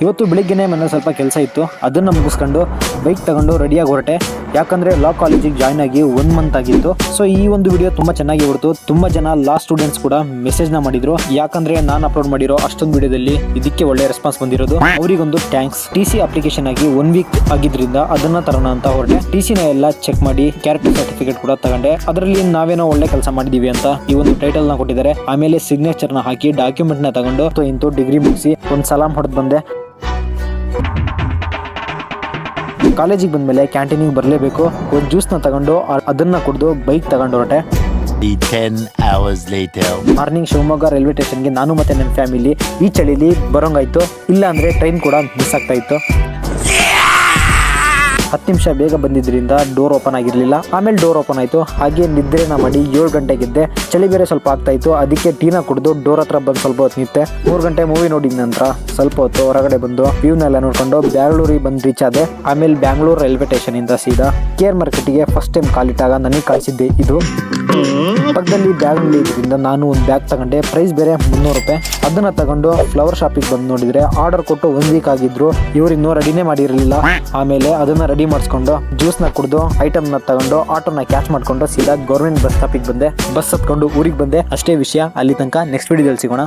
ಇವತ್ತು ಬೆಳಿಗ್ಗೆನೆ ಮನೆ ಸ್ವಲ್ಪ ಕೆಲಸ ಇತ್ತು, ಅದನ್ನ ಮುಗಿಸ್ಕೊಂಡು ಬೈಕ್ ತಗೊಂಡು ರೆಡಿಯಾಗಿ ಹೊರಟೆ. ಯಾಕಂದ್ರೆ ಲಾ ಕಾಲೇಜಿಗೆ ಜಾಯ್ನ್ ಆಗಿ 1 ಮಂತ್ ಆಗಿತ್ತು. ಸೊ ಈ ಒಂದು ವಿಡಿಯೋ ತುಂಬಾ ಚೆನ್ನಾಗಿ ಹೊರತು. ತುಂಬಾ ಜನ ಲಾ ಸ್ಟೂಡೆಂಟ್ಸ್ ಕೂಡ ಮೆಸೇಜ್ ನ ಮಾಡಿದ್ರು, ಯಾಕಂದ್ರೆ ನಾನು ಅಪ್ಲೋಡ್ ಮಾಡಿರೋ ಅಷ್ಟೊಂದು ವಿಡಿಯೋದಲ್ಲಿ ಇದಕ್ಕೆ ಒಳ್ಳೆ ರೆಸ್ಪಾನ್ಸ್ ಬಂದಿರೋದು. ಅವರಿಗೊಂದು ಥ್ಯಾಂಕ್ಸ್. TC ಅಪ್ಲಿಕೇಶನ್ ಆಗಿ 1 ವೀಕ್ ಆಗಿದ್ರಿಂದ ಅದನ್ನ ತರೋಣ ಅಂತ ಹೊರಟೆ. TC ನ ಎಲ್ಲ ಚೆಕ್ ಮಾಡಿ ಕ್ಯಾರೆಕ್ಟರ್ ಸರ್ಟಿಫಿಕೇಟ್ ಕೂಡ ತಗೊಂಡೆ. ಅದರಲ್ಲಿ ನಾವೇನೋ ಒಳ್ಳೆ ಕೆಲಸ ಮಾಡಿದೀವಿ ಅಂತ ಈ ಒಂದು ಟೈಟಲ್ ನ ಕೊಟ್ಟಿದ್ದಾರೆ. ಆಮೇಲೆ ಸಿಗ್ನೇಚರ್ ನ ಹಾಕಿ ಡಾಕ್ಯುಮೆಂಟ್ ನ ತಗೊಂಡು ಇಂತೂ ಡಿಗ್ರಿ ಮುಗಿಸಿ ಒಂದ್ ಸಲಾಮ್ ಹೊಡೆದ್ ಬಂದೆ. ಕಾಲೇಜಿಗೆ ಬಂದ್ಮೇಲೆ ಕ್ಯಾಂಟೀನಿಗೆ ಬರಲೇಬೇಕು. ಒಂದು ಜ್ಯೂಸ್ನ ತಗೊಂಡು ಅದನ್ನ ಕುಡಿದು ಬೈಕ್ ತಗೊಂಡು ಹೊರಟೆ. 10 hours later. Morning Shivamogga railway ಸ್ಟೇಷನ್ಗೆ ನಾನು ಮತ್ತೆ ನನ್ನ ಫ್ಯಾಮಿಲಿ ಈ ಚಳಿಲಿ ಬರೋಂಗಾಯ್ತು. ಇಲ್ಲ ಅಂದ್ರೆ ಟ್ರೈನ್ ಕೂಡ ಮಿಸ್ ಆಗ್ತಾ ಇತ್ತು. 10 ನಿಮಿಷ ಬೇಗ ಬಂದಿದ್ರಿಂದ ಡೋರ್ ಓಪನ್ ಆಗಿರ್ಲಿಲ್ಲ. ಆಮೇಲೆ ಡೋರ್ ಓಪನ್ ಆಯ್ತು. ಹಾಗೆ ನಿದ್ರೆನ ಮಾಡಿ 7 ಗಂಟೆಗಿದ್ದೆ. ಚಳಿ ಬೇರೆ ಸ್ವಲ್ಪ ಆಗ್ತಾ ಇತ್ತು. ಅದಕ್ಕೆ ಟೀನ ಕುಡಿದು ಡೋರ್ ಹತ್ರ ಬಂದು ಸ್ವಲ್ಪ ಹೊತ್ತು ನಿಂತೆ. 3 ಗಂಟೆ ಮೂವಿ ನೋಡಿದ ನಂತರ ಸ್ವಲ್ಪ ಹೊತ್ತು ಹೊರಗಡೆ ಬಂದು ವ್ಯೂನೆಲ್ಲ ನೋಡ್ಕೊಂಡು ಬ್ಯಾಂಗ್ಳೂರಿಗೆ ಬಂದು ರೀಚ್ ಆದೆ. ಆಮೇಲೆ ಬ್ಯಾಂಗ್ಳೂರ್ ರೈಲ್ವೆ ಸ್ಟೇಷನ್ ಇಂದ ಸೀದಾ ಕೇರ್ ಮಾರ್ಕೆಟ್ಗೆ ಫಸ್ಟ್ ಟೈಮ್ ಕಾಲಿಟ್ಟಾಗ ನನಗೆ ಕಳಿಸಿದ್ದೆ ಇದು. ಪಕ್ಕದಲ್ಲಿ ಬ್ಯಾಗ್ ಇದ್ರಿಂದ ನಾನು ಒಂದು ಬ್ಯಾಗ್ ತಗೊಂಡೆ. ಪ್ರೈಸ್ ಬೇರೆ 300 ರೂಪಾಯಿ. ಅದನ್ನ ತಗೊಂಡು ಫ್ಲವರ್ ಶಾಪಿಗೆ ಬಂದು ನೋಡಿದ್ರೆ ಆರ್ಡರ್ ಕೊಟ್ಟು 1 ವೀಕ್ ಆಗಿದ್ರು. ಇವ್ರು ಇನ್ನೂ ರೆಡಿನೇ ಮಾಡಿರಲಿಲ್ಲ. ಆಮೇಲೆ ಅದನ್ನ ರೆಡಿ ಮಾಡಿಸ್ಕೊಂಡು ಜ್ಯೂಸ್ ನ ಕುಡಿದು ಐಟಮ್ ನ ತಗೊಂಡು ಆಟೋನ ಕ್ಯಾಚ್ ಮಾಡ್ಕೊಂಡು ಸೀದಾ ಗೌರ್ಮೆಂಟ್ ಬಸ್ ಸ್ಟಾಪಿಗೆ ಬಂದೆ. ಬಸ್ ಹತ್ಕೊಂಡು ಊರಿಗೆ ಬಂದೆ. ಅಷ್ಟೇ ವಿಷಯ. ಅಲ್ಲಿ ತನಕ ನೆಕ್ಸ್ಟ್ ವಿಡಿಯೋದಲ್ಲಿ ಸಿಗೋಣ.